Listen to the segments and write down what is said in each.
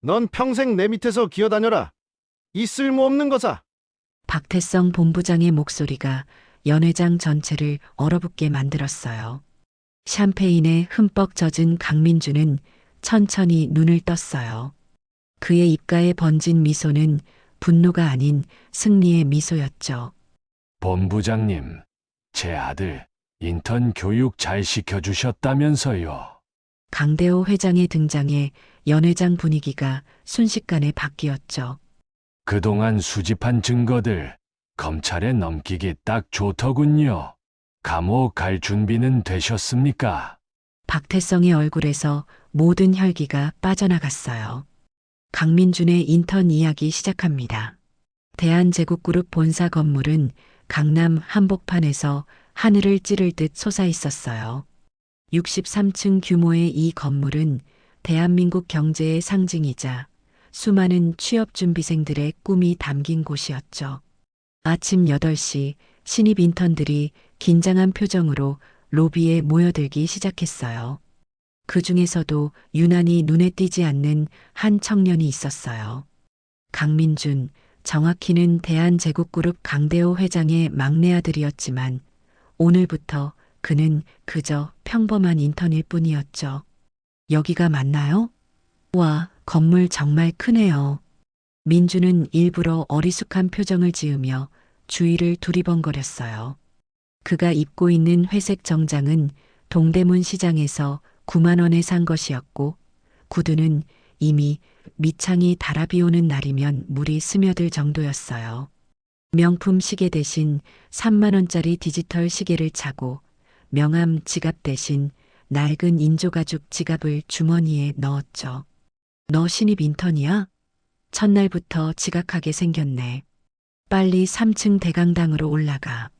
넌 평생 내 밑에서 기어다녀라. 이 쓸모없는 거사. 박태성 본부장의 목소리가 연회장 전체를 얼어붙게 만들었어요. 샴페인에 흠뻑 젖은 강민주는 천천히 눈을 떴어요. 그의 입가에 번진 미소는 분노가 아닌 승리의 미소였죠. 본부장님, 제 아들 인턴 교육 잘 시켜주셨다면서요. 강대호 회장의 등장에 연회장 분위기가 순식간에 바뀌었죠. 그동안 수집한 증거들 검찰에 넘기기 딱 좋더군요. 감옥 갈 준비는 되셨습니까? 박태성의 얼굴에서 모든 혈기가 빠져나갔어요. 강민준의 인턴 이야기 시작합니다. 대한제국그룹 본사 건물은 강남 한복판에서 하늘을 찌를 듯 솟아 있었어요. 63층 규모의 이 건물은 대한민국 경제의 상징이자 수많은 취업준비생들의 꿈이 담긴 곳이었죠. 아침 8시 신입 인턴들이 긴장한 표정으로 로비에 모여들기 시작했어요. 그 중에서도 유난히 눈에 띄지 않는 한 청년이 있었어요. 강민준, 정확히는 대한제국그룹 강대호 회장의 막내 아들이었지만 오늘부터 그는 그저 평범한 인턴일 뿐이었죠. 여기가 맞나요? 와, 건물 정말 크네요. 민주는 일부러 어리숙한 표정을 지으며 주위를 두리번거렸어요. 그가 입고 있는 회색 정장은 동대문 시장에서 9만 원에 산 것이었고 구두는 이미 밑창이 달아비 오는 날이면 물이 스며들 정도였어요. 명품 시계 대신 3만 원짜리 디지털 시계를 차고 명함 지갑 대신 낡은 인조가죽 지갑을 주머니에 넣었죠. 너 신입 인턴이야? 첫날부터 지각하게 생겼네. 빨리 3층 대강당으로 올라가.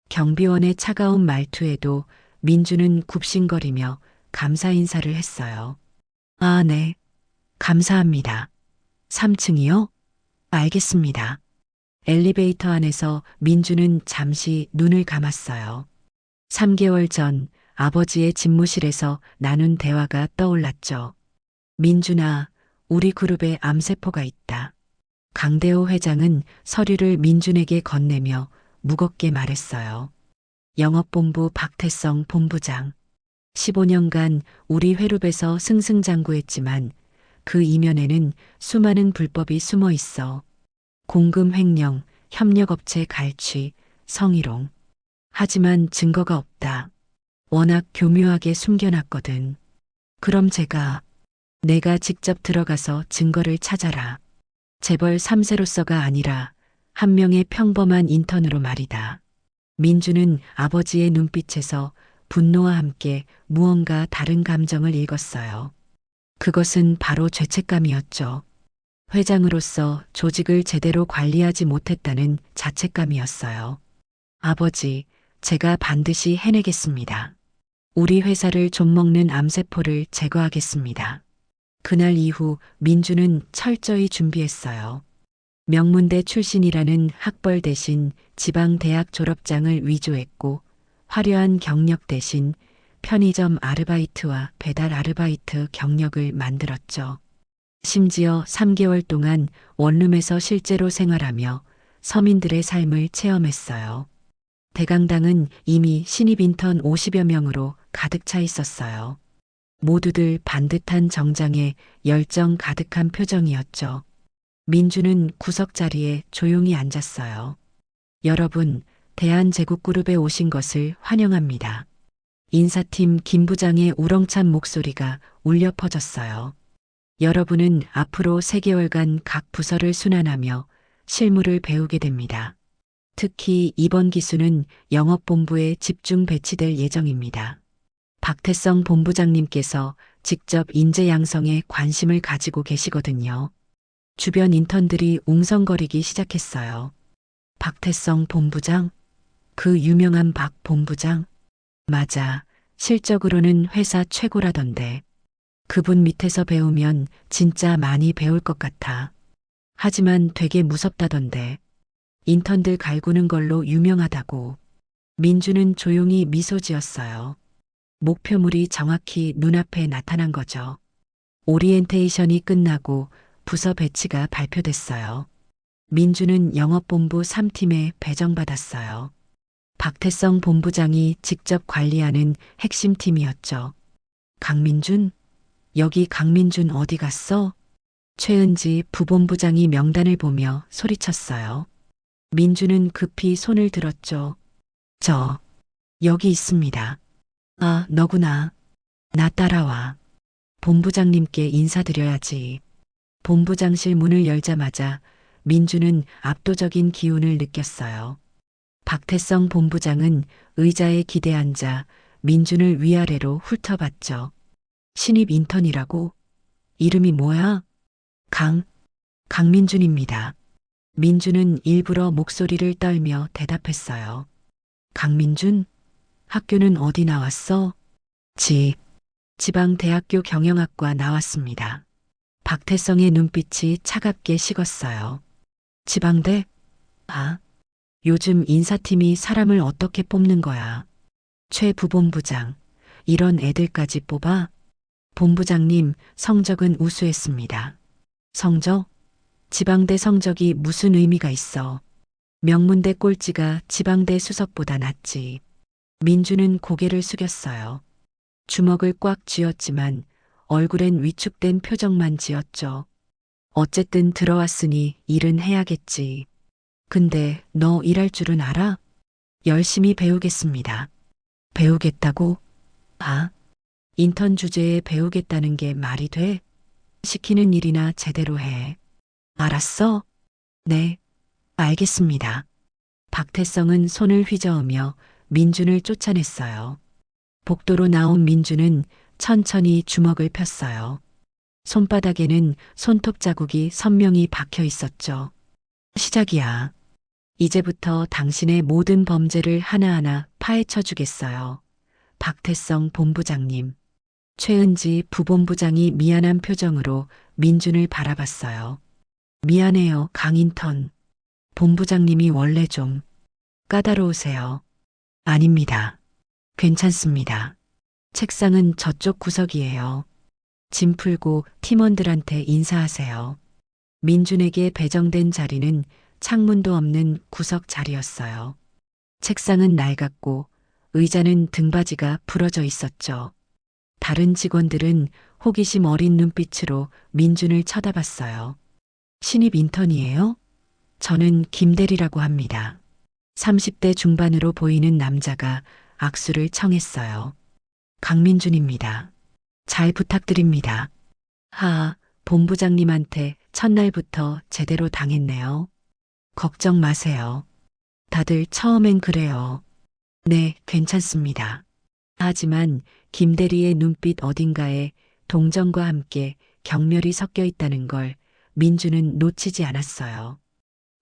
경비원의 차가운 말투에도 민주는 굽신거리며 감사 인사를 했어요. 아, 네. 감사합니다. 3층이요? 알겠습니다. 엘리베이터 안에서 민주는 잠시 눈을 감았어요. 3개월 전 아버지의 집무실에서 나눈 대화가 떠올랐죠. 민준아, 우리 그룹에 암세포가 있다. 강대호 회장은 서류를 민준에게 건네며 무겁게 말했어요. 영업본부 박태성 본부장. 15년간 우리 회룹에서 승승장구했지만 그 이면에는 수많은 불법이 숨어 있어. 공금 횡령, 협력업체 갈취, 성희롱. 하지만 증거가 없다. 워낙 교묘하게 숨겨놨거든. 그럼 내가 직접 들어가서 증거를 찾아라. 재벌 3세로서가 아니라 한 명의 평범한 인턴으로 말이다. 민주는 아버지의 눈빛에서 분노와 함께 무언가 다른 감정을 읽었어요. 그것은 바로 죄책감이었죠. 회장으로서 조직을 제대로 관리하지 못했다는 자책감이었어요. 아버지, 제가 반드시 해내겠습니다. 우리 회사를 좀먹는 암세포를 제거하겠습니다. 그날 이후 민주는 철저히 준비했어요. 명문대 출신이라는 학벌 대신 지방대학 졸업장을 위조했고 화려한 경력 대신 편의점 아르바이트와 배달 아르바이트 경력을 만들었죠. 심지어 3개월 동안 원룸에서 실제로 생활하며 서민들의 삶을 체험했어요. 대강당은 이미 신입 인턴 50여 명으로 가득 차 있었어요. 모두들 반듯한 정장에 열정 가득한 표정이었죠. 민주는 구석 자리에 조용히 앉았어요. 여러분, 대한제국그룹에 오신 것을 환영합니다. 인사팀 김 부장의 우렁찬 목소리가 울려 퍼졌어요. 여러분은 앞으로 3개월간 각 부서를 순환하며 실무를 배우게 됩니다. 특히 이번 기수는 영업본부에 집중 배치될 예정입니다. 박태성 본부장님께서 직접 인재 양성에 관심을 가지고 계시거든요. 주변 인턴들이 웅성거리기 시작했어요. 박태성 본부장? 그 유명한 박 본부장? 맞아. 실적으로는 회사 최고라던데. 그분 밑에서 배우면 진짜 많이 배울 것 같아. 하지만 되게 무섭다던데. 인턴들 갈구는 걸로 유명하다고. 민주는 조용히 미소 지었어요. 목표물이 정확히 눈앞에 나타난 거죠. 오리엔테이션이 끝나고 부서 배치가 발표됐어요. 민주는 영업본부 3팀에 배정받았어요. 박태성 본부장이 직접 관리하는 핵심 팀이었죠. 강민준? 여기 강민준 어디 갔어? 최은지 부본부장이 명단을 보며 소리쳤어요. 민주는 급히 손을 들었죠. 저, 여기 있습니다. 아, 너구나. 나 따라와. 본부장님께 인사드려야지. 본부장실 문을 열자마자 민주는 압도적인 기운을 느꼈어요. 박태성 본부장은 의자에 기대 앉아 민준을 위아래로 훑어봤죠. 신입 인턴이라고? 이름이 뭐야? 강민준입니다. 민준은 일부러 목소리를 떨며 대답했어요. 강민준? 학교는 어디 나왔어? 지방대학교 경영학과 나왔습니다. 박태성의 눈빛이 차갑게 식었어요. 지방대? 아, 요즘 인사팀이 사람을 어떻게 뽑는 거야? 최 부본부장, 이런 애들까지 뽑아? 본부장님, 성적은 우수했습니다. 성적? 지방대 성적이 무슨 의미가 있어? 명문대 꼴찌가 지방대 수석보다 낫지. 민주는 고개를 숙였어요. 주먹을 꽉 쥐었지만 얼굴엔 위축된 표정만 지었죠. 어쨌든 들어왔으니 일은 해야겠지. 근데 너 일할 줄은 알아? 열심히 배우겠습니다. 배우겠다고? 아, 인턴 주제에 배우겠다는 게 말이 돼? 시키는 일이나 제대로 해. 알았어? 네, 알겠습니다. 박태성은 손을 휘저으며 민준을 쫓아냈어요. 복도로 나온 민준은 천천히 주먹을 폈어요. 손바닥에는 손톱 자국이 선명히 박혀 있었죠. 시작이야. 이제부터 당신의 모든 범죄를 하나하나 파헤쳐 주겠어요. 박태성 본부장님. 최은지 부본부장이 미안한 표정으로 민준을 바라봤어요. 미안해요, 강인턴. 본부장님이 원래 좀 까다로우세요. 아닙니다. 괜찮습니다. 책상은 저쪽 구석이에요. 짐 풀고 팀원들한테 인사하세요. 민준에게 배정된 자리는 창문도 없는 구석 자리였어요. 책상은 낡았고 의자는 등받이가 부러져 있었죠. 다른 직원들은 호기심 어린 눈빛으로 민준을 쳐다봤어요. 신입 인턴이에요? 저는 김대리라고 합니다. 30대 중반으로 보이는 남자가 악수를 청했어요. 강민준입니다. 잘 부탁드립니다. 본부장님한테 첫날부터 제대로 당했네요. 걱정 마세요. 다들 처음엔 그래요. 네, 괜찮습니다. 하지만 김대리의 눈빛 어딘가에 동정과 함께 경멸이 섞여 있다는 걸 민주는 놓치지 않았어요.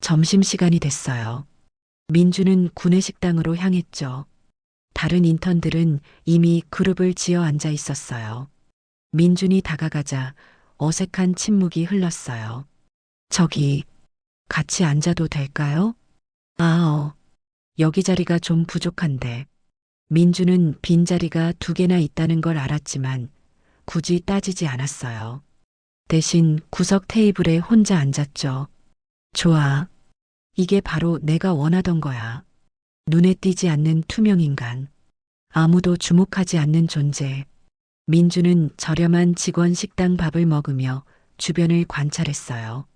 점심시간이 됐어요. 민주는 구내식당으로 향했죠. 다른 인턴들은 이미 그룹을 지어 앉아 있었어요. 민준이 다가가자 어색한 침묵이 흘렀어요. 저기, 같이 앉아도 될까요? 여기 자리가 좀 부족한데. 민주는 빈자리가 2개나 있다는 걸 알았지만 굳이 따지지 않았어요. 대신 구석 테이블에 혼자 앉았죠. 좋아. 이게 바로 내가 원하던 거야. 눈에 띄지 않는 투명인간. 아무도 주목하지 않는 존재. 민주는 저렴한 직원 식당 밥을 먹으며 주변을 관찰했어요.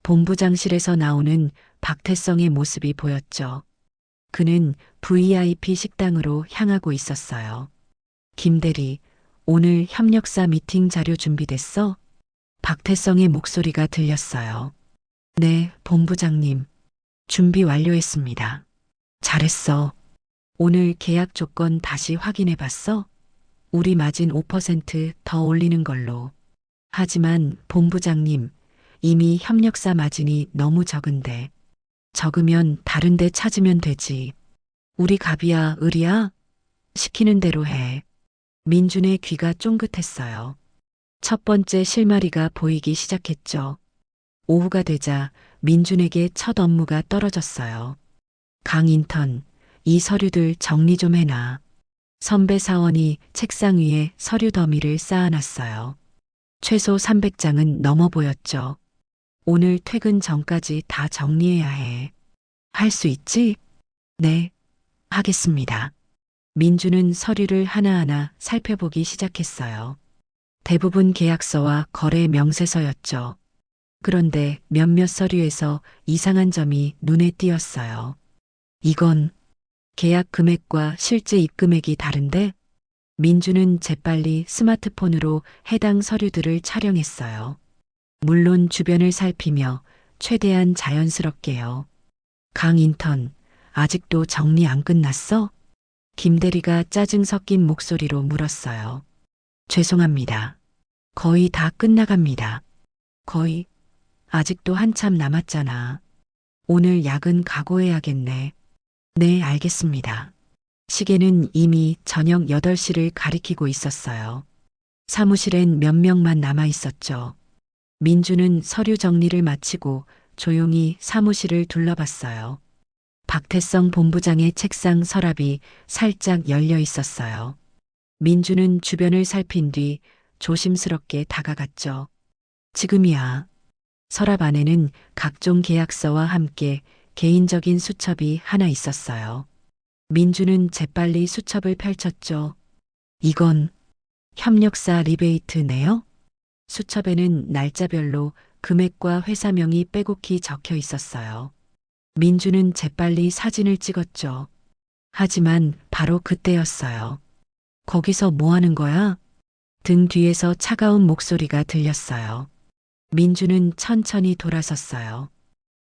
본부장실에서 나오는 박태성의 모습이 보였죠. 그는 VIP 식당으로 향하고 있었어요. 김대리, 오늘 협력사 미팅 자료 준비됐어? 박태성의 목소리가 들렸어요. 네, 본부장님. 준비 완료했습니다. 잘했어. 오늘 계약 조건 다시 확인해 봤어? 우리 마진 5%더 올리는 걸로. 하지만 본부장님, 이미 협력사 마진이 너무 적은데. 적으면 다른 데 찾으면 되지. 우리 갑이야, 을이야? 시키는 대로 해. 민준의 귀가 쫑긋했어요. 첫 번째 실마리가 보이기 시작했죠. 오후가 되자 민준에게 첫 업무가 떨어졌어요. 강 인턴, 이 서류들 정리 좀 해놔. 선배 사원이 책상 위에 서류 더미를 쌓아놨어요. 최소 300장은 넘어 보였죠. 오늘 퇴근 전까지 다 정리해야 해. 할 수 있지? 네, 하겠습니다. 민주는 서류를 하나하나 살펴보기 시작했어요. 대부분 계약서와 거래 명세서였죠. 그런데 몇몇 서류에서 이상한 점이 눈에 띄었어요. 이건 계약 금액과 실제 입금액이 다른데? 민주는 재빨리 스마트폰으로 해당 서류들을 촬영했어요. 물론 주변을 살피며 최대한 자연스럽게요. 강 인턴, 아직도 정리 안 끝났어? 김 대리가 짜증 섞인 목소리로 물었어요. 죄송합니다. 거의 다 끝나갑니다. 거의? 아직도 한참 남았잖아. 오늘 야근 각오해야겠네. 네, 알겠습니다. 시계는 이미 저녁 8시를 가리키고 있었어요. 사무실엔 몇 명만 남아 있었죠. 민주는 서류 정리를 마치고 조용히 사무실을 둘러봤어요. 박태성 본부장의 책상 서랍이 살짝 열려 있었어요. 민주는 주변을 살핀 뒤 조심스럽게 다가갔죠. 지금이야. 서랍 안에는 각종 계약서와 함께 개인적인 수첩이 하나 있었어요. 민주는 재빨리 수첩을 펼쳤죠. 이건 협력사 리베이트네요? 수첩에는 날짜별로 금액과 회사명이 빼곡히 적혀 있었어요. 민주는 재빨리 사진을 찍었죠. 하지만 바로 그때였어요. 거기서 뭐 하는 거야? 등 뒤에서 차가운 목소리가 들렸어요. 민주는 천천히 돌아섰어요.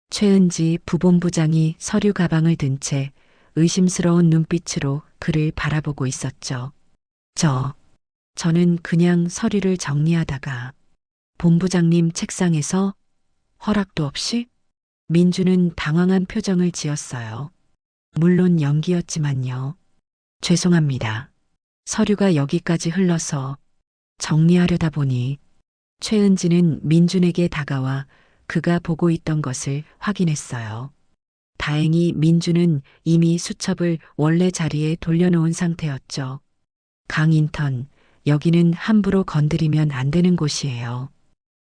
최은지 부본부장이 서류 가방을 든 채 의심스러운 눈빛으로 그를 바라보고 있었죠. 저는 그냥 서류를 정리하다가 본부장님 책상에서 허락도 없이? 민주는 당황한 표정을 지었어요. 물론 연기였지만요. 죄송합니다. 서류가 여기까지 흘러서 정리하려다 보니 최은지는 민준에게 다가와 그가 보고 있던 것을 확인했어요. 다행히 민주는 이미 수첩을 원래 자리에 돌려놓은 상태였죠. 강 인턴, 여기는 함부로 건드리면 안 되는 곳이에요.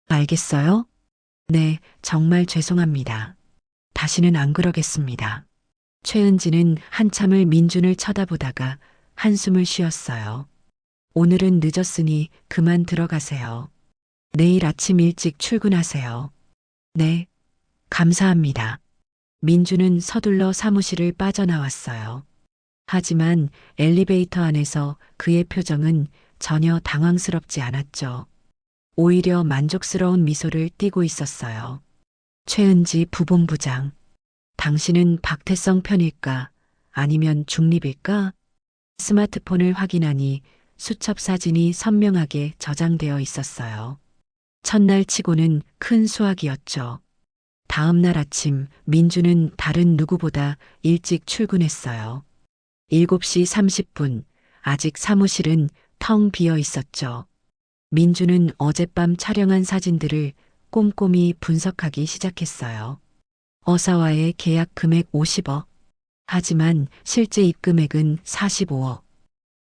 알겠어요? 네, 정말 죄송합니다. 다시는 안 그러겠습니다. 최은지는 한참을 민준을 쳐다보다가 한숨을 쉬었어요. 오늘은 늦었으니 그만 들어가세요. 내일 아침 일찍 출근하세요. 네, 감사합니다. 민주는 서둘러 사무실을 빠져나왔어요. 하지만 엘리베이터 안에서 그의 표정은 전혀 당황스럽지 않았죠. 오히려 만족스러운 미소를 띠고 있었어요. 최은지 부본부장, 당신은 박태성 편일까? 아니면 중립일까? 스마트폰을 확인하니 수첩 사진이 선명하게 저장되어 있었어요. 첫날 치고는 큰 수확이었죠. 다음 날 아침 민주는 다른 누구보다 일찍 출근했어요. 7시 30분, 아직 사무실은 텅 비어 있었죠. 민주는 어젯밤 촬영한 사진들을 꼼꼼히 분석하기 시작했어요. 어사와의 계약 금액 50억. 하지만 실제 입금액은 45억.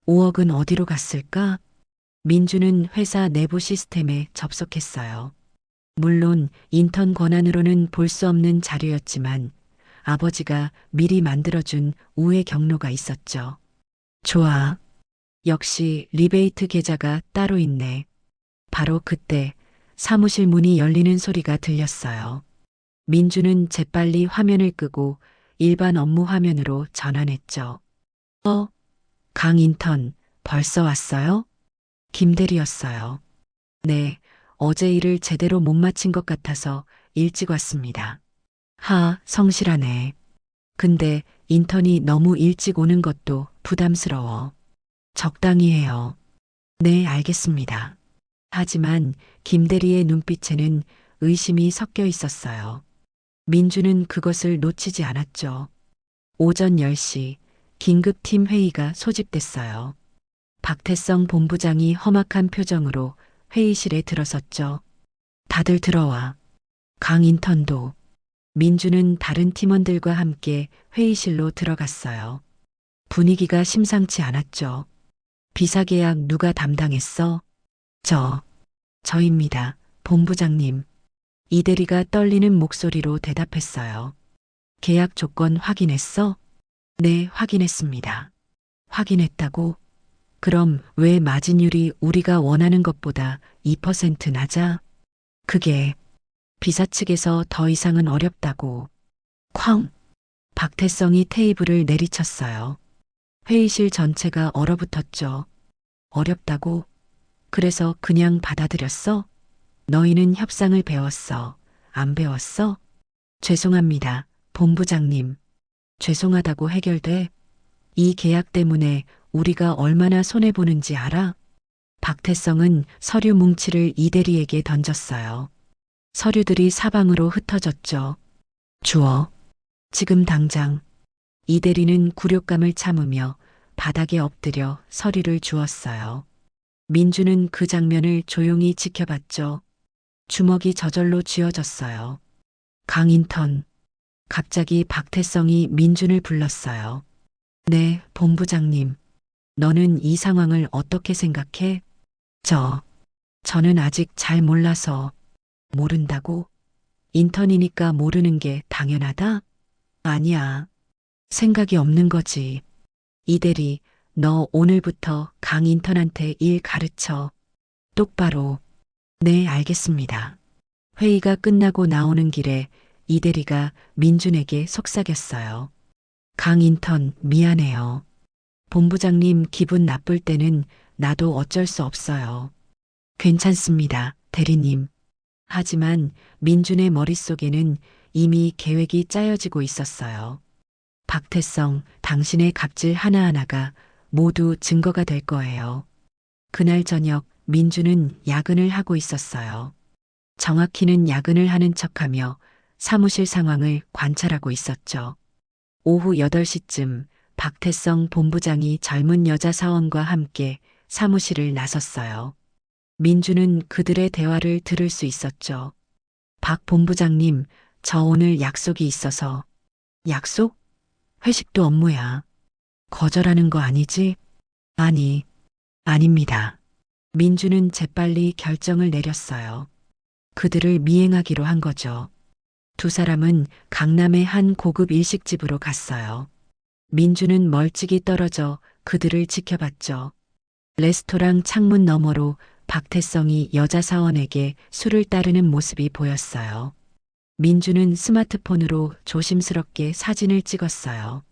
5억은 어디로 갔을까? 민주는 회사 내부 시스템에 접속했어요. 물론 인턴 권한으로는 볼 수 없는 자료였지만 아버지가 미리 만들어준 우회 경로가 있었죠. 좋아. 역시 리베이트 계좌가 따로 있네. 바로 그때 사무실 문이 열리는 소리가 들렸어요. 민주는 재빨리 화면을 끄고 일반 업무 화면으로 전환했죠. 강 인턴, 벌써 왔어요? 김대리였어요. 네, 어제 일을 제대로 못 마친 것 같아서 일찍 왔습니다. 성실하네. 근데 인턴이 너무 일찍 오는 것도 부담스러워. 적당히 해요. 네, 알겠습니다. 하지만 김대리의 눈빛에는 의심이 섞여 있었어요. 민주는 그것을 놓치지 않았죠. 오전 10시 긴급팀 회의가 소집됐어요. 박태성 본부장이 험악한 표정으로 회의실에 들어섰죠. 다들 들어와. 강 인턴도. 민주는 다른 팀원들과 함께 회의실로 들어갔어요. 분위기가 심상치 않았죠. 비사계약 누가 담당했어? 저입니다. 본부장님. 이대리가 떨리는 목소리로 대답했어요. 계약 조건 확인했어? 네, 확인했습니다. 확인했다고? 그럼 왜 마진율이 우리가 원하는 것보다 2% 낮아? 그게 비사 측에서 더 이상은 어렵다고. 쾅! 박태성이 테이블을 내리쳤어요. 회의실 전체가 얼어붙었죠. 어렵다고? 그래서 그냥 받아들였어? 너희는 협상을 배웠어. 안 배웠어? 죄송합니다, 본부장님. 죄송하다고 해결돼? 이 계약 때문에 우리가 얼마나 손해보는지 알아? 박태성은 서류 뭉치를 이대리에게 던졌어요. 서류들이 사방으로 흩어졌죠. 주워. 지금 당장. 이대리는 굴욕감을 참으며 바닥에 엎드려 서류를 주었어요. 민주는 그 장면을 조용히 지켜봤죠. 주먹이 저절로 쥐어졌어요. 강인턴. 갑자기 박태성이 민준을 불렀어요. 네, 본부장님. 너는 이 상황을 어떻게 생각해? 저는 아직 잘 몰라서. 모른다고? 인턴이니까 모르는 게 당연하다? 아니야. 생각이 없는 거지. 이대리, 너 오늘부터 강 인턴한테 일 가르쳐. 똑바로. 네, 알겠습니다. 회의가 끝나고 나오는 길에 이대리가 민준에게 속삭였어요. 강 인턴, 미안해요. 본부장님 기분 나쁠 때는 나도 어쩔 수 없어요. 괜찮습니다, 대리님. 하지만 민준의 머릿속에는 이미 계획이 짜여지고 있었어요. 박태성, 당신의 갑질 하나하나가 모두 증거가 될 거예요. 그날 저녁 민준은 야근을 하고 있었어요. 정확히는 야근을 하는 척하며 사무실 상황을 관찰하고 있었죠. 오후 8시쯤 박태성 본부장이 젊은 여자 사원과 함께 사무실을 나섰어요. 민주는 그들의 대화를 들을 수 있었죠. 박 본부장님, 저 오늘 약속이 있어서. 약속? 회식도 업무야. 거절하는 거 아니지? 아닙니다. 민주는 재빨리 결정을 내렸어요. 그들을 미행하기로 한 거죠. 두 사람은 강남의 한 고급 일식집으로 갔어요. 민주는 멀찍이 떨어져 그들을 지켜봤죠. 레스토랑 창문 너머로 박태성이 여자 사원에게 술을 따르는 모습이 보였어요. 민주는 스마트폰으로 조심스럽게 사진을 찍었어요.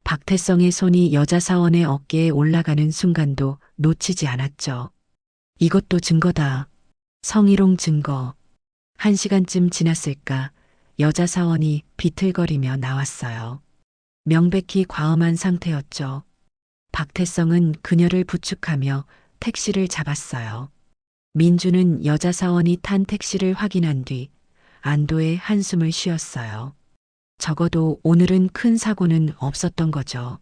박태성의 손이 여자 사원의 어깨에 올라가는 순간도 놓치지 않았죠. 이것도 증거다. 성희롱 증거. 1시간쯤 지났을까 여자 사원이 비틀거리며 나왔어요. 명백히 과음한 상태였죠. 박태성은 그녀를 부축하며 택시를 잡았어요. 민주는 여자 사원이 탄 택시를 확인한 뒤 안도의 한숨을 쉬었어요. 적어도 오늘은 큰 사고는 없었던 거죠.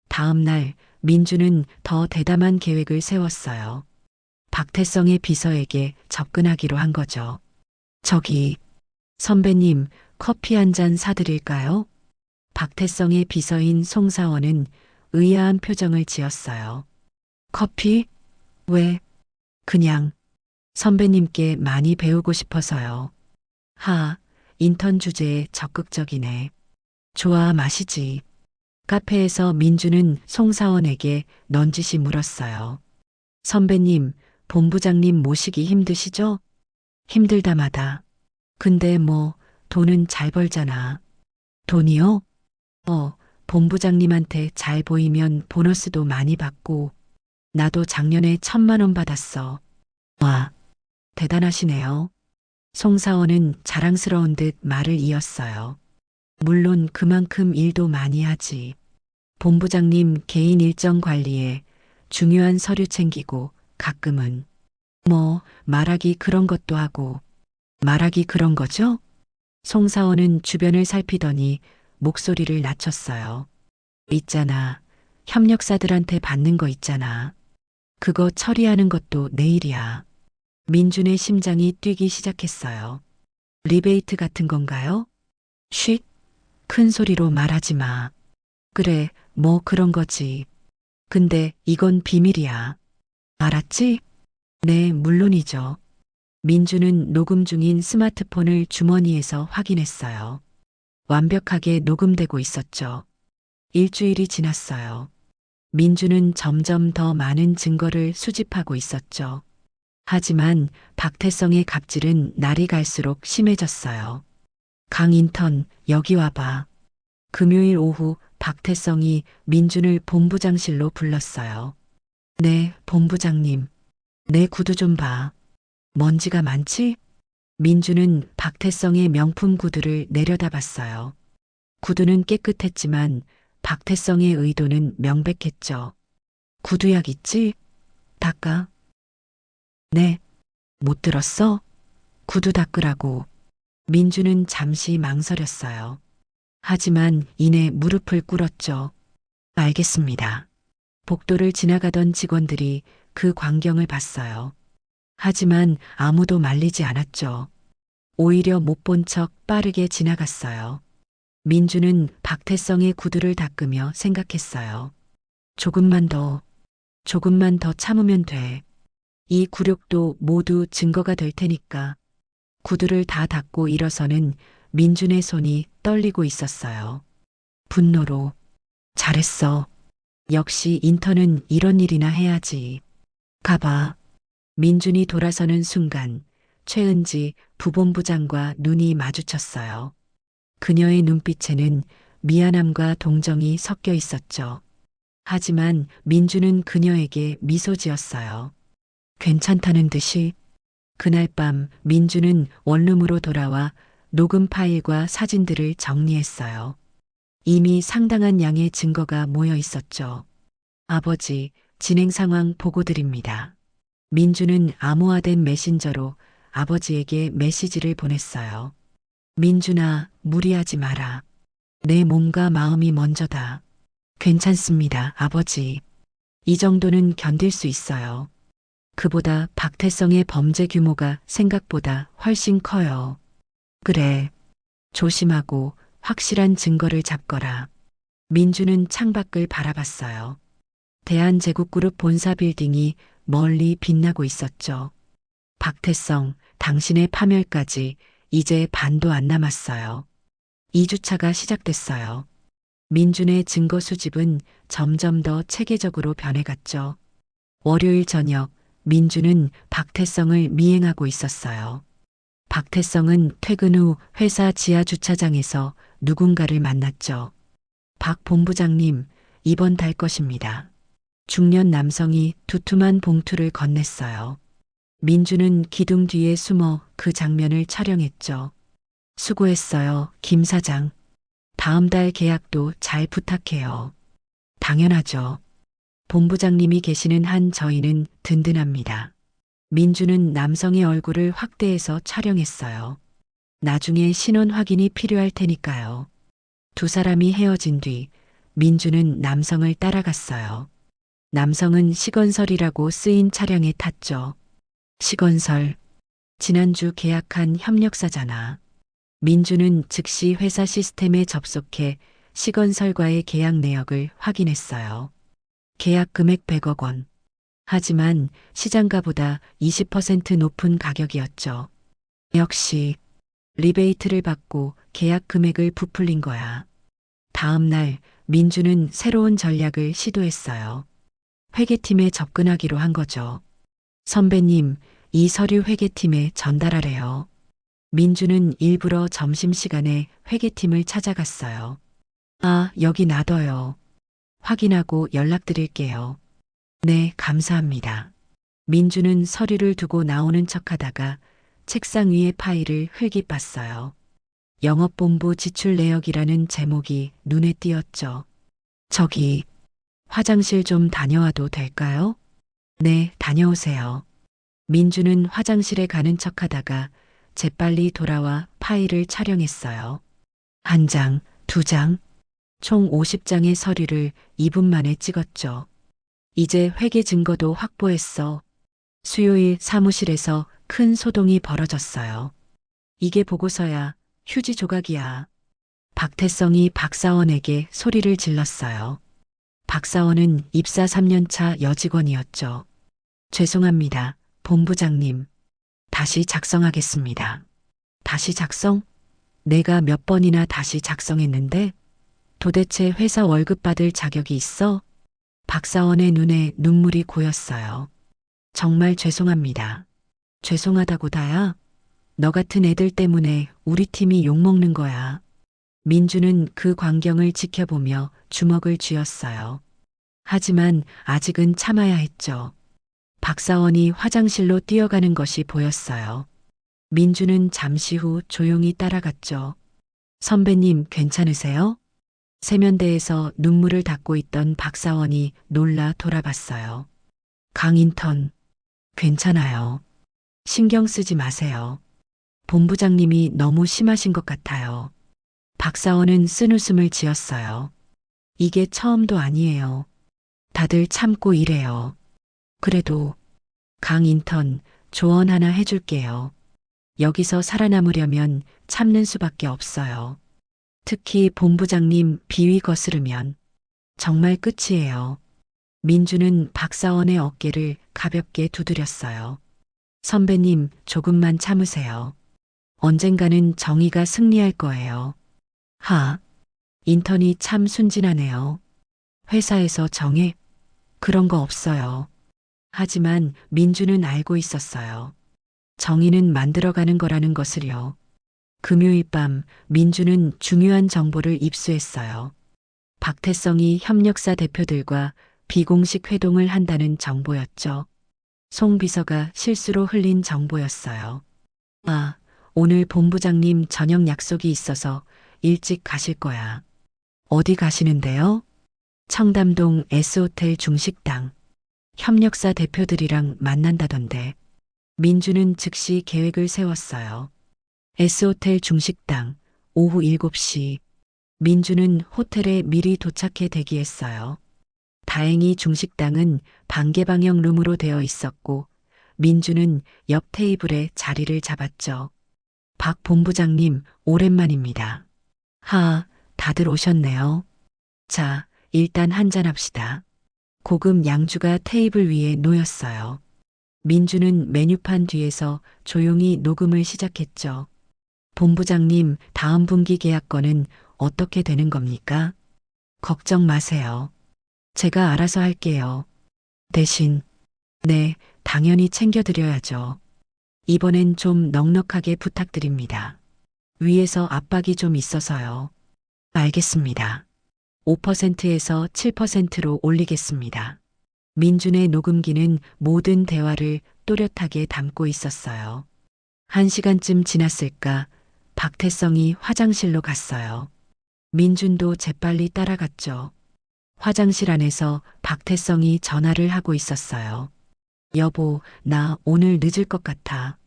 다음 날 민주는 더 대담한 계획을 세웠어요. 박태성의 비서에게 접근하기로 한 거죠. 저기, 선배님, 커피 한 잔 사드릴까요? 박태성의 비서인 송사원은 의아한 표정을 지었어요. 커피? 왜? 그냥 선배님께 많이 배우고 싶어서요. 인턴 주제에 적극적이네. 좋아, 마시지. 카페에서 민주는 송사원에게 넌지시 물었어요. 선배님, 본부장님 모시기 힘드시죠? 힘들다마다. 근데 뭐, 돈은 잘 벌잖아. 돈이요? 본부장님한테 잘 보이면 보너스도 많이 받고, 나도 작년에 1,000만 원 받았어. 와, 대단하시네요. 송사원은 자랑스러운 듯 말을 이었어요. 물론 그만큼 일도 많이 하지. 본부장님 개인 일정 관리에 중요한 서류 챙기고 가끔은 말하기 그런 것도 하고. 말하기 그런 거죠? 송사원은 주변을 살피더니 목소리를 낮췄어요. 있잖아. 협력사들한테 받는 거 있잖아. 그거 처리하는 것도 내일이야. 민준의 심장이 뛰기 시작했어요. 리베이트 같은 건가요? 쉿. 큰 소리로 말하지 마. 그래, 뭐 그런 거지. 근데 이건 비밀이야. 알았지? 네, 물론이죠. 민주는 녹음 중인 스마트폰을 주머니에서 확인했어요. 완벽하게 녹음되고 있었죠. 일주일이 지났어요. 민주는 점점 더 많은 증거를 수집하고 있었죠. 하지만 박태성의 갑질은 날이 갈수록 심해졌어요. 강인턴, 여기 와봐. 금요일 오후 박태성이 민준을 본부장실로 불렀어요. 네, 본부장님. 내 구두 좀 봐. 먼지가 많지? 민준은 박태성의 명품 구두를 내려다봤어요. 구두는 깨끗했지만 박태성의 의도는 명백했죠. 구두약 있지? 닦아. 네. 못 들었어? 구두 닦으라고. 민준은 잠시 망설였어요. 하지만 이내 무릎을 꿇었죠. 알겠습니다. 복도를 지나가던 직원들이 그 광경을 봤어요. 하지만 아무도 말리지 않았죠. 오히려 못 본 척 빠르게 지나갔어요. 민주는 박태성의 구두를 닦으며 생각했어요. 조금만 더 참으면 돼. 이 굴욕도 모두 증거가 될 테니까. 구두를 다 닦고 일어서는 민준의 손이 떨리고 있었어요. 분노로. 잘했어. 역시 인턴은 이런 일이나 해야지. 가봐. 민준이 돌아서는 순간 최은지 부본부장과 눈이 마주쳤어요. 그녀의 눈빛에는 미안함과 동정이 섞여 있었죠. 하지만 민준은 그녀에게 미소 지었어요. 괜찮다는 듯이. 그날 밤 민준은 원룸으로 돌아와 녹음 파일과 사진들을 정리했어요. 이미 상당한 양의 증거가 모여 있었죠. 아버지, 진행 상황 보고드립니다. 민준은 암호화된 메신저로 아버지에게 메시지를 보냈어요. 민준아, 무리하지 마라. 내 몸과 마음이 먼저다. 괜찮습니다, 아버지. 이 정도는 견딜 수 있어요. 그보다 박태성의 범죄 규모가 생각보다 훨씬 커요. 그래. 조심하고 확실한 증거를 잡거라. 민주는 창밖을 바라봤어요. 대한제국그룹 본사 빌딩이 멀리 빛나고 있었죠. 박태성, 당신의 파멸까지 이제 반도 안 남았어요. 2주차가 시작됐어요. 민준의 증거 수집은 점점 더 체계적으로 변해갔죠. 월요일 저녁, 민준은 박태성을 미행하고 있었어요. 박태성은 퇴근 후 회사 지하 주차장에서 누군가를 만났죠. 박 본부장님, 이번 달 것입니다. 중년 남성이 두툼한 봉투를 건넸어요. 민준은 기둥 뒤에 숨어 그 장면을 촬영했죠. 수고했어요, 김 사장. 다음 달 계약도 잘 부탁해요. 당연하죠. 본부장님이 계시는 한 저희는 든든합니다. 민주는 남성의 얼굴을 확대해서 촬영했어요. 나중에 신원 확인이 필요할 테니까요. 두 사람이 헤어진 뒤 민주는 남성을 따라갔어요. 남성은 시건설이라고 쓰인 차량에 탔죠. 시건설. 지난주 계약한 협력사잖아. 민주는 즉시 회사 시스템에 접속해 시건설과의 계약 내역을 확인했어요. 계약 금액 100억 원. 하지만 시장가보다 20% 높은 가격이었죠. 역시 리베이트를 받고 계약 금액을 부풀린 거야. 다음 날 민주는 새로운 전략을 시도했어요. 회계팀에 접근하기로 한 거죠. 선배님, 이 서류 회계팀에 전달하래요. 민주는 일부러 점심시간에 회계팀을 찾아갔어요. 아, 여기 놔둬요. 확인하고 연락드릴게요. 네, 감사합니다. 민주는 서류를 두고 나오는 척하다가 책상 위의 파일을 흘깃봤어요. 영업본부 지출 내역이라는 제목이 눈에 띄었죠. 저기, 화장실 좀 다녀와도 될까요? 네, 다녀오세요. 민주는 화장실에 가는 척하다가 재빨리 돌아와 파일을 촬영했어요. 한 장, 두 장, 총 50장의 서류를 2분 만에 찍었죠. 이제 회계 증거도 확보했어. 수요일 사무실에서 큰 소동이 벌어졌어요. 이게 보고서야, 휴지 조각이야. 박태성이 박사원에게 소리를 질렀어요. 박사원은 입사 3년차 여직원이었죠. 죄송합니다, 본부장님. 다시 작성하겠습니다. 다시 작성? 내가 몇 번이나 다시 작성했는데 도대체 회사 월급 받을 자격이 있어? 박사원의 눈에 눈물이 고였어요. 정말 죄송합니다. 죄송하다고 다야? 너 같은 애들 때문에 우리 팀이 욕먹는 거야. 민주는 그 광경을 지켜보며 주먹을 쥐었어요. 하지만 아직은 참아야 했죠. 박사원이 화장실로 뛰어가는 것이 보였어요. 민주는 잠시 후 조용히 따라갔죠. 선배님 괜찮으세요? 세면대에서 눈물을 닦고 있던 박사원이 놀라 돌아봤어요. 강인턴, 괜찮아요. 신경 쓰지 마세요. 본부장님이 너무 심하신 것 같아요. 박사원은 쓴웃음을 지었어요. 이게 처음도 아니에요. 다들 참고 이래요. 그래도 강인턴 조언 하나 해줄게요. 여기서 살아남으려면 참는 수밖에 없어요. 특히 본부장님 비위 거스르면 정말 끝이에요. 민주는 박사원의 어깨를 가볍게 두드렸어요. 선배님 조금만 참으세요. 언젠가는 정의가 승리할 거예요. 인턴이 참 순진하네요. 회사에서 정해? 그런 거 없어요. 하지만 민주는 알고 있었어요. 정의는 만들어가는 거라는 것을요. 금요일 밤 민주는 중요한 정보를 입수했어요. 박태성이 협력사 대표들과 비공식 회동을 한다는 정보였죠. 송 비서가 실수로 흘린 정보였어요. 오늘 본부장님 저녁 약속이 있어서 일찍 가실 거야. 어디 가시는데요? 청담동 S호텔 중식당. 협력사 대표들이랑 만난다던데. 민주는 즉시 계획을 세웠어요. S호텔 중식당, 오후 7시. 민주는 호텔에 미리 도착해 대기했어요. 다행히 중식당은 반개방형 룸으로 되어 있었고, 민주는 옆 테이블에 자리를 잡았죠. 박 본부장님, 오랜만입니다. 다들 오셨네요. 자, 일단 한잔합시다. 고급 양주가 테이블 위에 놓였어요. 민주는 메뉴판 뒤에서 조용히 녹음을 시작했죠. 본부장님, 다음 분기 계약건은 어떻게 되는 겁니까? 걱정 마세요. 제가 알아서 할게요. 대신, 네, 당연히 챙겨드려야죠. 이번엔 좀 넉넉하게 부탁드립니다. 위에서 압박이 좀 있어서요. 알겠습니다. 5%에서 7%로 올리겠습니다. 민준의 녹음기는 모든 대화를 또렷하게 담고 있었어요. 1시간쯤 지났을까 박태성이 화장실로 갔어요. 민준도 재빨리 따라갔죠. 화장실 안에서 박태성이 전화를 하고 있었어요. 여보, 나 오늘 늦을 것 같아.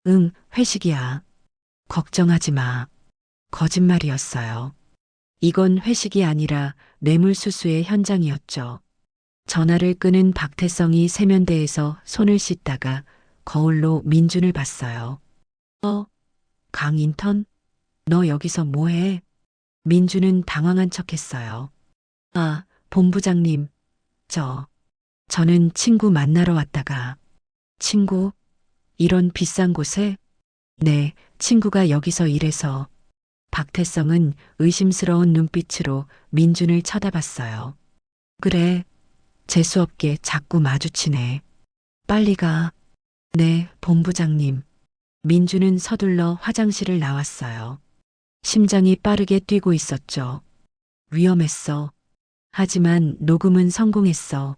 응, 회식이야. 걱정하지 마. 거짓말이었어요. 이건 회식이 아니라 뇌물수수의 현장이었죠. 전화를 끊은 박태성이 세면대에서 손을 씻다가 거울로 민준을 봤어요. 강인턴? 너 여기서 뭐해? 민준은 당황한 척했어요. 본부장님, 저는 친구 만나러 왔다가. 친구? 이런 비싼 곳에? 네, 친구가 여기서 일해서. 박태성은 의심스러운 눈빛으로 민준을 쳐다봤어요. 그래, 재수없게 자꾸 마주치네. 빨리 가. 네, 본부장님. 민준은 서둘러 화장실을 나왔어요. 심장이 빠르게 뛰고 있었죠. 위험했어. 하지만 녹음은 성공했어.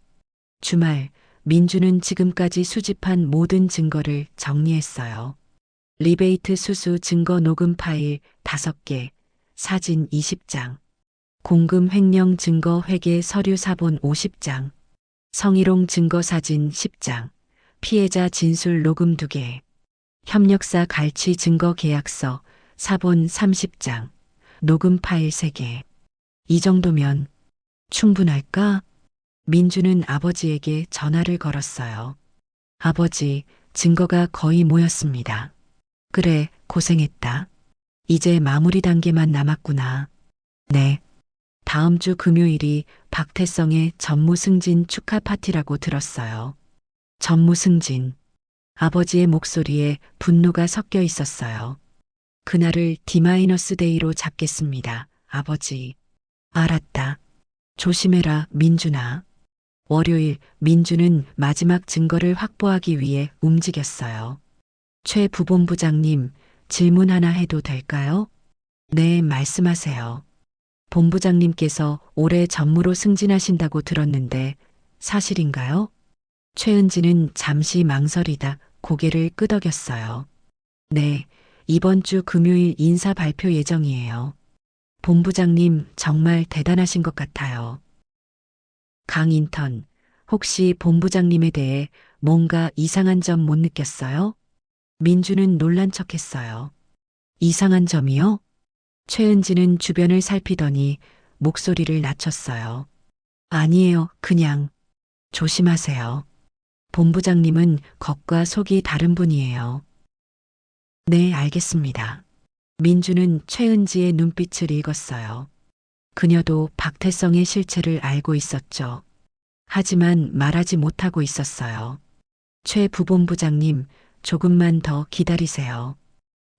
주말, 민준은 지금까지 수집한 모든 증거를 정리했어요. 리베이트 수수 증거 녹음 파일 5개, 사진 20장, 공금 횡령 증거 회계 서류 사본 50장, 성희롱 증거 사진 10장, 피해자 진술 녹음 2개, 협력사 갈취 증거 계약서 사본 30장, 녹음 파일 3개. 이 정도면 충분할까? 민주는 아버지에게 전화를 걸었어요. 아버지, 증거가 거의 모였습니다. 그래, 고생했다. 이제 마무리 단계만 남았구나. 네. 다음 주 금요일이 박태성의 전무 승진 축하 파티라고 들었어요. 전무 승진. 아버지의 목소리에 분노가 섞여 있었어요. 그날을 D-데이로 잡겠습니다, 아버지. 알았다. 조심해라, 민준아. 월요일 민주는 마지막 증거를 확보하기 위해 움직였어요. 최 부본부장님, 질문 하나 해도 될까요? 네, 말씀하세요. 본부장님께서 올해 전무로 승진하신다고 들었는데 사실인가요? 최은지는 잠시 망설이다 고개를 끄덕였어요. 네, 이번 주 금요일 인사 발표 예정이에요. 본부장님 정말 대단하신 것 같아요. 강 인턴, 혹시 본부장님에 대해 뭔가 이상한 점 못 느꼈어요? 민주는 놀란 척했어요. 이상한 점이요? 최은지는 주변을 살피더니 목소리를 낮췄어요. 아니에요, 그냥 조심하세요. 본부장님은 겉과 속이 다른 분이에요. 네, 알겠습니다. 민주는 최은지의 눈빛을 읽었어요. 그녀도 박태성의 실체를 알고 있었죠. 하지만 말하지 못하고 있었어요. 최 부본부장님, 조금만 더 기다리세요.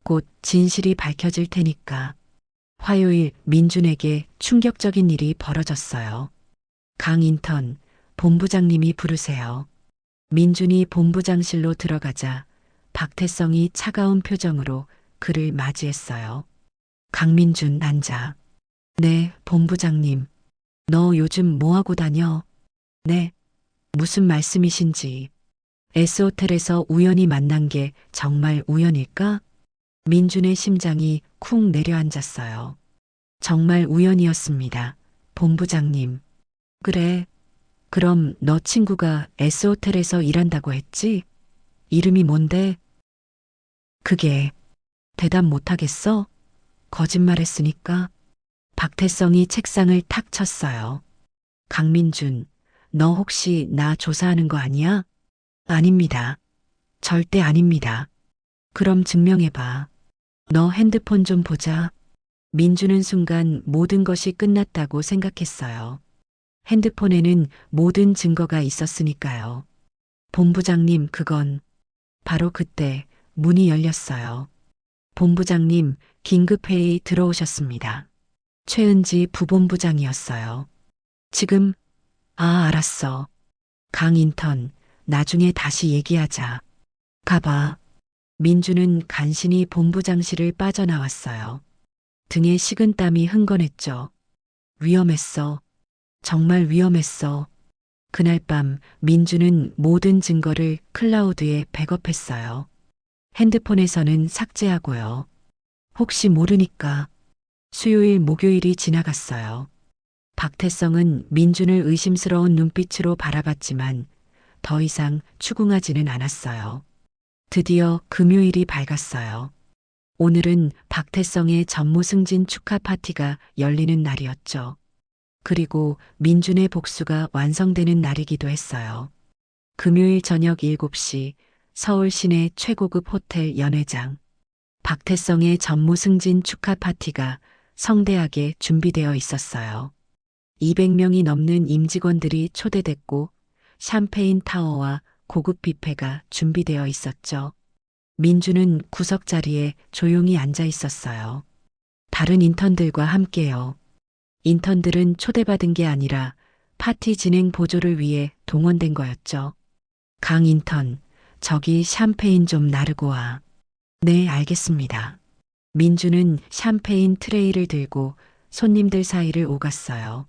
곧 진실이 밝혀질 테니까. 화요일 민준에게 충격적인 일이 벌어졌어요. 강 인턴, 본부장님이 부르세요. 민준이 본부장실로 들어가자 박태성이 차가운 표정으로 그를 맞이했어요. 강민준 앉아. 네, 본부장님. 너 요즘 뭐하고 다녀? 네. 무슨 말씀이신지. S호텔에서 우연히 만난 게 정말 우연일까? 민준의 심장이 쿵 내려앉았어요. 정말 우연이었습니다. 본부장님. 그래. 그럼 너 친구가 S호텔에서 일한다고 했지? 이름이 뭔데? 그게 대답 못하겠어? 거짓말했으니까. 박태성이 책상을 탁 쳤어요. 강민준, 너 혹시 나 조사하는 거 아니야? 아닙니다. 절대 아닙니다. 그럼 증명해봐. 너 핸드폰 좀 보자. 민주는 순간 모든 것이 끝났다고 생각했어요. 핸드폰에는 모든 증거가 있었으니까요. 본부장님, 그건. 바로 그때 문이 열렸어요. 본부장님, 긴급회의 들어오셨습니다. 최은지 부본부장이었어요. 지금, 알았어. 강 인턴, 나중에 다시 얘기하자. 가봐. 민주는 간신히 본부장실을 빠져나왔어요. 등에 식은땀이 흥건했죠. 위험했어. 정말 위험했어. 그날 밤 민주는 모든 증거를 클라우드에 백업했어요. 핸드폰에서는 삭제하고요. 혹시 모르니까. 수요일 목요일이 지나갔어요. 박태성은 민준을 의심스러운 눈빛으로 바라봤지만 더 이상 추궁하지는 않았어요. 드디어 금요일이 밝았어요. 오늘은 박태성의 전무 승진 축하 파티가 열리는 날이었죠. 그리고 민준의 복수가 완성되는 날이기도 했어요. 금요일 저녁 7시 서울 시내 최고급 호텔 연회장. 박태성의 전무 승진 축하 파티가 성대하게 준비되어 있었어요. 200명이 넘는 임직원들이 초대됐고 샴페인 타워와 고급 뷔페가 준비되어 있었죠. 민주는 구석 자리에 조용히 앉아 있었어요. 다른 인턴들과 함께요. 인턴들은 초대받은 게 아니라 파티 진행 보조를 위해 동원된 거였죠. 강 인턴, 저기 샴페인 좀 나르고 와. 네, 알겠습니다. 민주는 샴페인 트레이를 들고 손님들 사이를 오갔어요.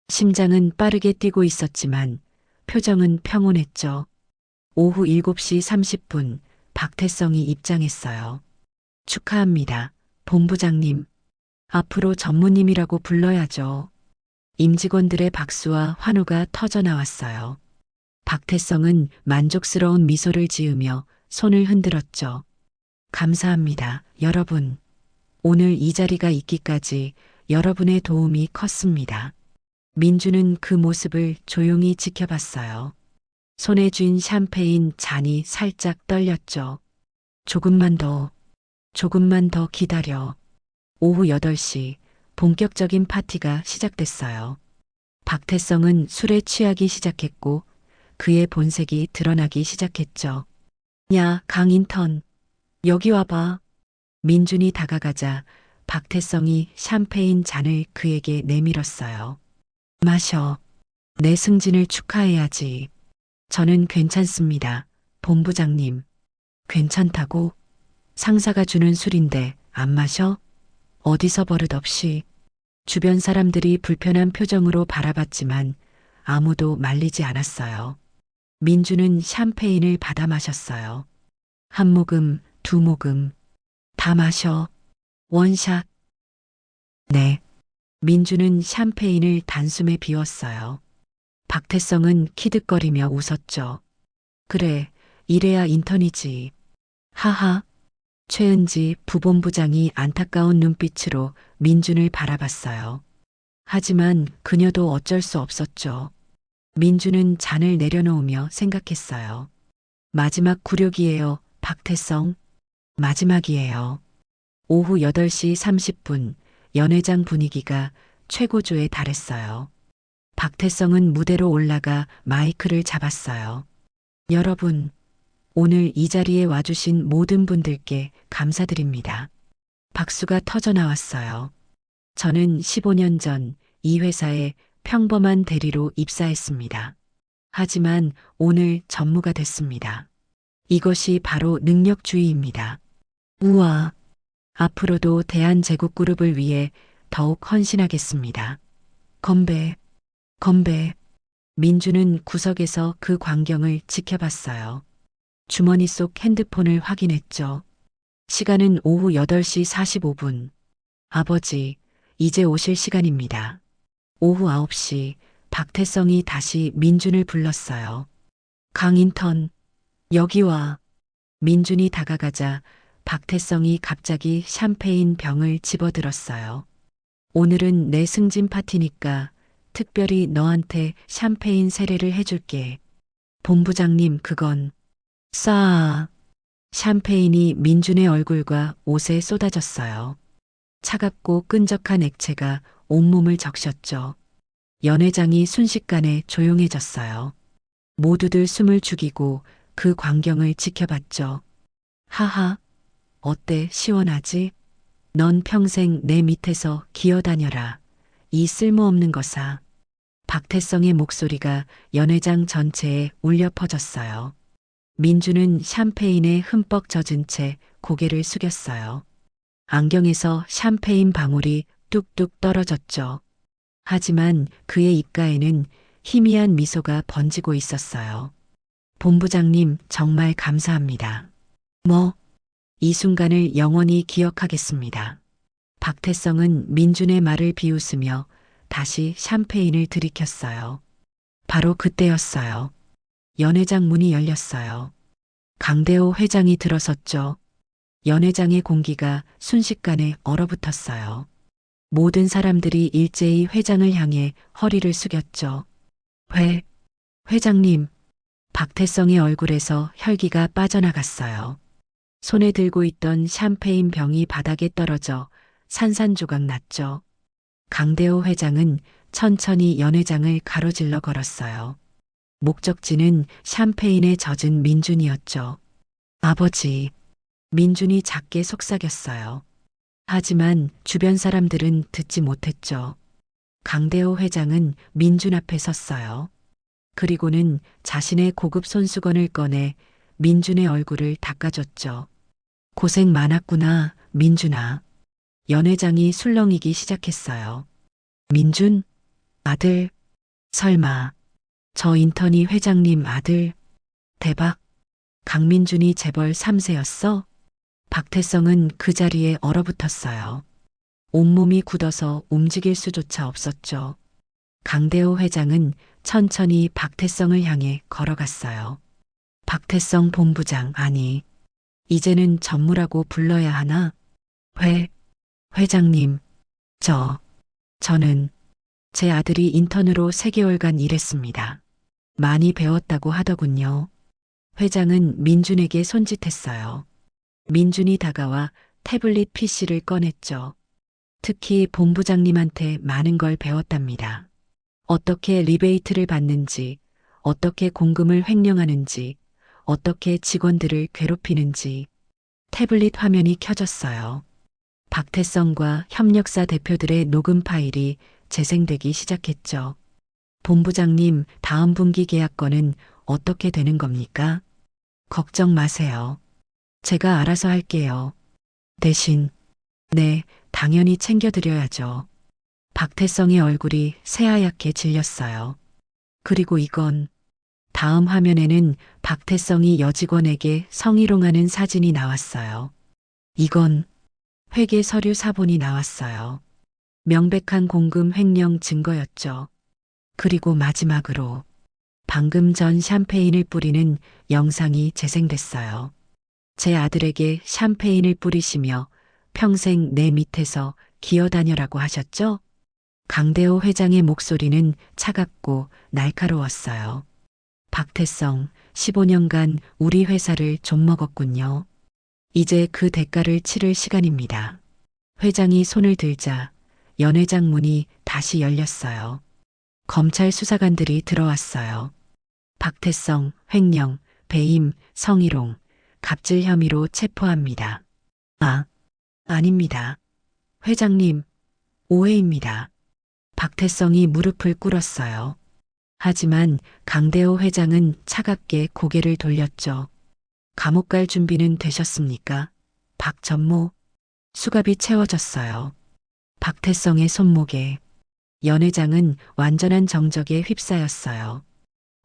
심장은 빠르게 뛰고 있었지만 표정은 평온했죠. 오후 7시 30분 박태성이 입장했어요. 축하합니다, 본부장님. 앞으로 전무님이라고 불러야죠. 임직원들의 박수와 환호가 터져 나왔어요. 박태성은 만족스러운 미소를 지으며 손을 흔들었죠. 감사합니다, 여러분. 오늘 이 자리가 있기까지 여러분의 도움이 컸습니다. 민주는 그 모습을 조용히 지켜봤어요. 손에 쥔 샴페인 잔이 살짝 떨렸죠. 조금만 더 기다려. 오후 8시 본격적인 파티가 시작됐어요. 박태성은 술에 취하기 시작했고 그의 본색이 드러나기 시작했죠. 야, 강인턴. 여기 와봐. 민준이 다가가자 박태성이 샴페인 잔을 그에게 내밀었어요. 마셔. 내 승진을 축하해야지. 저는 괜찮습니다. 본부장님. 괜찮다고? 상사가 주는 술인데 안 마셔? 어디서 버릇없이. 주변 사람들이 불편한 표정으로 바라봤지만 아무도 말리지 않았어요. 민주는 샴페인을 받아 마셨어요. 한 모금, 두 모금. 다 마셔. 원샷. 네. 민주는 샴페인을 단숨에 비웠어요. 박태성은 키득거리며 웃었죠. 그래, 이래야 인턴이지. 하하. 최은지 부본부장이 안타까운 눈빛으로 민준을 바라봤어요. 하지만 그녀도 어쩔 수 없었죠. 민준은 잔을 내려놓으며 생각했어요. 마지막 굴욕이에요, 박태성. 마지막이에요. 오후 8시 30분 연회장 분위기가 최고조에 달했어요. 박태성은 무대로 올라가 마이크를 잡았어요. 여러분, 오늘 이 자리에 와주신 모든 분들께 감사드립니다. 박수가 터져 나왔어요. 저는 15년 전 이 회사에 평범한 대리로 입사했습니다. 하지만 오늘 전무가 됐습니다. 이것이 바로 능력주의입니다. 우와. 앞으로도 대한제국그룹을 위해 더욱 헌신하겠습니다. 건배, 건배. 민주는 구석에서 그 광경을 지켜봤어요. 주머니 속 핸드폰을 확인했죠. 시간은 오후 8시 45분. 아버지, 이제 오실 시간입니다. 오후 9시 박태성이 다시 민준을 불렀어요. 강인턴, 여기 와. 민준이 다가가자 박태성이 갑자기 샴페인 병을 집어들었어요. 오늘은 내 승진 파티니까 특별히 너한테 샴페인 세례를 해줄게. 본부장님, 그건 싸. 샴페인이 민준의 얼굴과 옷에 쏟아졌어요. 차갑고 끈적한 액체가 온몸을 적셨죠. 연회장이 순식간에 조용해졌어요. 모두들 숨을 죽이고 그 광경을 지켜봤죠. 하하, 어때, 시원하지? 넌 평생 내 밑에서 기어다녀라. 이 쓸모없는 것아. 박태성의 목소리가 연회장 전체에 울려 퍼졌어요. 민주는 샴페인에 흠뻑 젖은 채 고개를 숙였어요. 안경에서 샴페인 방울이 뚝뚝 떨어졌죠. 하지만 그의 입가에는 희미한 미소가 번지고 있었어요. 본부장님, 정말 감사합니다. 뭐? 이 순간을 영원히 기억하겠습니다. 박태성은 민준의 말을 비웃으며 다시 샴페인을 들이켰어요. 바로 그때였어요. 연회장 문이 열렸어요. 강대호 회장이 들어섰죠. 연회장의 공기가 순식간에 얼어붙었어요. 모든 사람들이 일제히 회장을 향해 허리를 숙였죠. 회장님. 박태성의 얼굴에서 혈기가 빠져나갔어요. 손에 들고 있던 샴페인 병이 바닥에 떨어져 산산조각 났죠. 강대호 회장은 천천히 연회장을 가로질러 걸었어요. 목적지는 샴페인에 젖은 민준이었죠. 아버지. 민준이 작게 속삭였어요. 하지만 주변 사람들은 듣지 못했죠. 강대호 회장은 민준 앞에 섰어요. 그리고는 자신의 고급 손수건을 꺼내 민준의 얼굴을 닦아줬죠. 고생 많았구나, 민준아. 연회장이 술렁이기 시작했어요. 민준? 아들? 설마. 저 인턴이 회장님 아들? 대박. 강민준이 재벌 3세였어? 박태성은 그 자리에 얼어붙었어요. 온몸이 굳어서 움직일 수조차 없었죠. 강대호 회장은 천천히 박태성을 향해 걸어갔어요. 박태성 본부장, 아니, 이제는 전무라고 불러야 하나? 회장님, 저는 제 아들이 인턴으로 3개월간 일했습니다. 많이 배웠다고 하더군요. 회장은 민준에게 손짓했어요. 민준이 다가와 태블릿 PC를 꺼냈죠. 특히 본부장님한테 많은 걸 배웠답니다. 어떻게 리베이트를 받는지, 어떻게 공금을 횡령하는지, 어떻게 직원들을 괴롭히는지 태블릿 화면이 켜졌어요. 박태성과 협력사 대표들의 녹음 파일이 재생되기 시작했죠. 본부장님, 다음 분기 계약건은 어떻게 되는 겁니까? 걱정 마세요. 제가 알아서 할게요. 대신, 네, 당연히 챙겨드려야죠. 박태성의 얼굴이 새하얗게 질렸어요. 그리고 이건, 다음 화면에는 박태성이 여직원에게 성희롱하는 사진이 나왔어요. 이건 회계 서류 사본이 나왔어요. 명백한 공금 횡령 증거였죠. 그리고 마지막으로 방금 전 샴페인을 뿌리는 영상이 재생됐어요. 제 아들에게 샴페인을 뿌리시며 평생 내 밑에서 기어다녀라고 하셨죠? 강대호 회장의 목소리는 차갑고 날카로웠어요. 박태성, 15년간 우리 회사를 좀먹었군요. 이제 그 대가를 치를 시간입니다. 회장이 손을 들자 연회장 문이 다시 열렸어요. 검찰 수사관들이 들어왔어요. 박태성, 횡령, 배임, 성희롱, 갑질 혐의로 체포합니다. 아닙니다. 회장님, 오해입니다. 박태성이 무릎을 꿇었어요. 하지만 강대호 회장은 차갑게 고개를 돌렸죠. 감옥 갈 준비는 되셨습니까? 박 전무. 수갑이 채워졌어요. 박태성의 손목에. 연 회장은 완전한 정적에 휩싸였어요.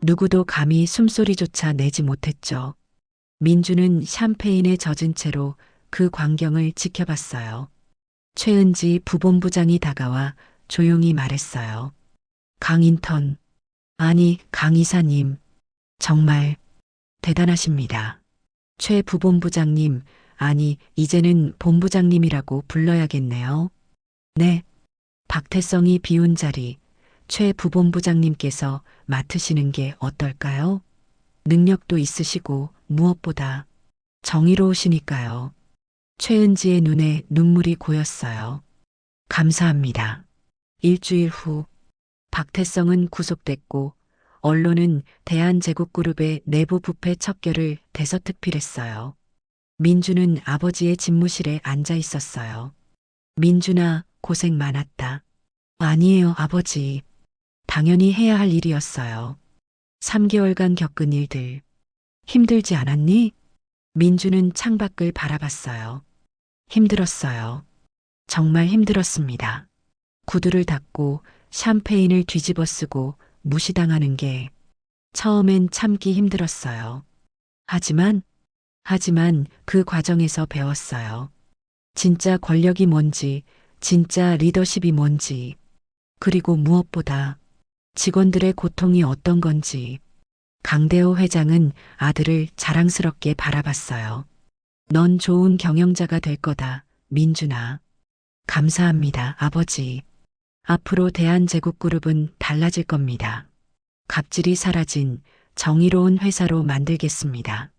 누구도 감히 숨소리조차 내지 못했죠. 민주는 샴페인에 젖은 채로 그 광경을 지켜봤어요. 최은지 부본부장이 다가와 조용히 말했어요. 강인턴, 아니 강 이사님, 정말 대단하십니다. 최 부본부장님, 아니 이제는 본부장님이라고 불러야겠네요. 네. 박태성이 비운 자리, 최 부본부장님께서 맡으시는 게 어떨까요? 능력도 있으시고 무엇보다 정의로우시니까요. 최은지의 눈에 눈물이 고였어요. 감사합니다. 일주일 후 박태성은 구속됐고 언론은 대한제국그룹의 내부 부패 척결을 대서특필했어요. 민주는 아버지의 집무실에 앉아 있었어요. 민준아, 고생 많았다. 아니에요, 아버지. 당연히 해야 할 일이었어요. 3개월간 겪은 일들. 힘들지 않았니? 민주는 창밖을 바라봤어요. 힘들었어요. 정말 힘들었습니다. 구두를 닫고 샴페인을 뒤집어 쓰고 무시당하는 게 처음엔 참기 힘들었어요. 하지만 그 과정에서 배웠어요. 진짜 권력이 뭔지, 진짜 리더십이 뭔지, 그리고 무엇보다 직원들의 고통이 어떤 건지. 강대호 회장은 아들을 자랑스럽게 바라봤어요. 넌 좋은 경영자가 될 거다, 민준아. 감사합니다, 아버지. 앞으로 대한제국그룹은 달라질 겁니다. 갑질이 사라진 정의로운 회사로 만들겠습니다.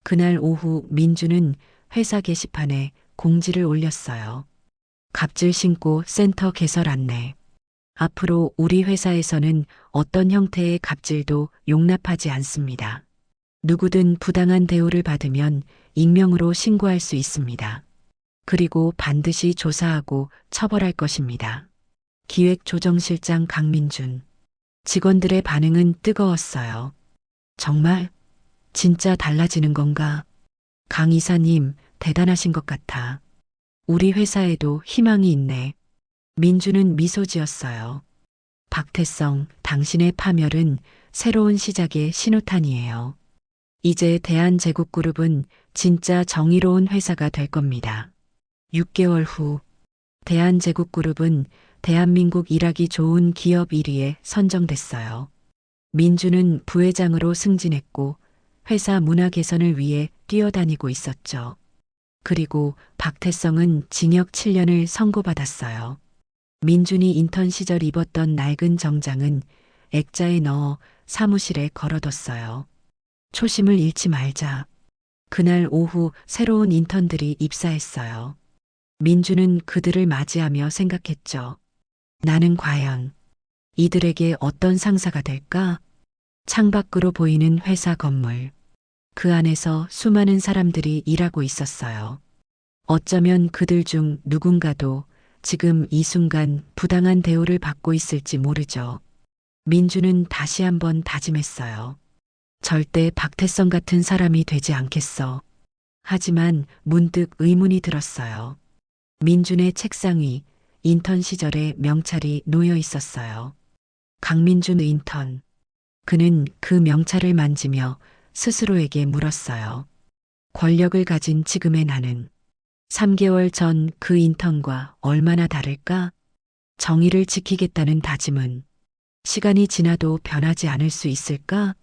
그날 오후 민주는 회사 게시판에 공지를 올렸어요. 갑질 신고 센터 개설 안내. 앞으로 우리 회사에서는 어떤 형태의 갑질도 용납하지 않습니다. 누구든 부당한 대우를 받으면 익명으로 신고할 수 있습니다. 그리고 반드시 조사하고 처벌할 것입니다. 기획조정실장 강민준. 직원들의 반응은 뜨거웠어요. 정말? 진짜 달라지는 건가? 강 이사님, 대단하신 것 같아. 우리 회사에도 희망이 있네. 민주는 미소 지었어요. 박태성, 당신의 파멸은 새로운 시작의 신호탄이에요. 이제 대한제국그룹은 진짜 정의로운 회사가 될 겁니다. 6개월 후, 대한제국그룹은 대한민국 일하기 좋은 기업 1위에 선정됐어요. 민주는 부회장으로 승진했고 회사 문화 개선을 위해 뛰어다니고 있었죠. 그리고 박태성은 징역 7년을 선고받았어요. 민준이 인턴 시절 입었던 낡은 정장은 액자에 넣어 사무실에 걸어뒀어요. 초심을 잃지 말자. 그날 오후 새로운 인턴들이 입사했어요. 민주는 그들을 맞이하며 생각했죠. 나는 과연 이들에게 어떤 상사가 될까? 창밖으로 보이는 회사 건물. 그 안에서 수많은 사람들이 일하고 있었어요. 어쩌면 그들 중 누군가도 지금 이 순간 부당한 대우를 받고 있을지 모르죠. 민주는 다시 한번 다짐했어요. 절대 박태성 같은 사람이 되지 않겠어. 하지만 문득 의문이 들었어요. 민준의 책상 위 인턴 시절의 명찰이 놓여 있었어요. 강민준 인턴. 그는 그 명찰을 만지며 스스로에게 물었어요. 권력을 가진 지금의 나는 3개월 전 그 인턴과 얼마나 다를까? 정의를 지키겠다는 다짐은 시간이 지나도 변하지 않을 수 있을까?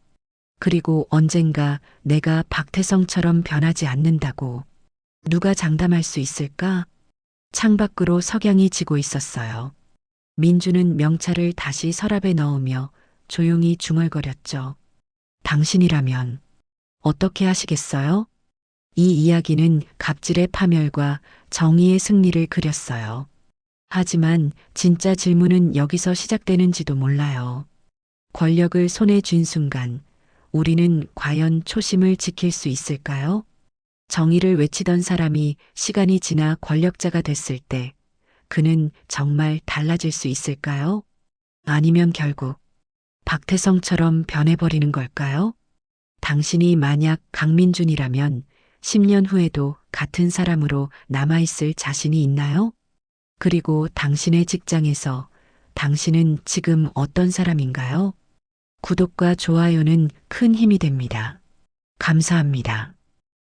그리고 언젠가 내가 박태성처럼 변하지 않는다고 누가 장담할 수 있을까? 창밖으로 석양이 지고 있었어요. 민주는 명찰을 다시 서랍에 넣으며 조용히 중얼거렸죠. 당신이라면 어떻게 하시겠어요? 이 이야기는 갑질의 파멸과 정의의 승리를 그렸어요. 하지만 진짜 질문은 여기서 시작되는지도 몰라요. 권력을 손에 쥔 순간 우리는 과연 초심을 지킬 수 있을까요? 정의를 외치던 사람이 시간이 지나 권력자가 됐을 때 그는 정말 달라질 수 있을까요? 아니면 결국 박태성처럼 변해버리는 걸까요? 당신이 만약 강민준이라면 10년 후에도 같은 사람으로 남아있을 자신이 있나요? 그리고 당신의 직장에서 당신은 지금 어떤 사람인가요? 구독과 좋아요는 큰 힘이 됩니다. 감사합니다.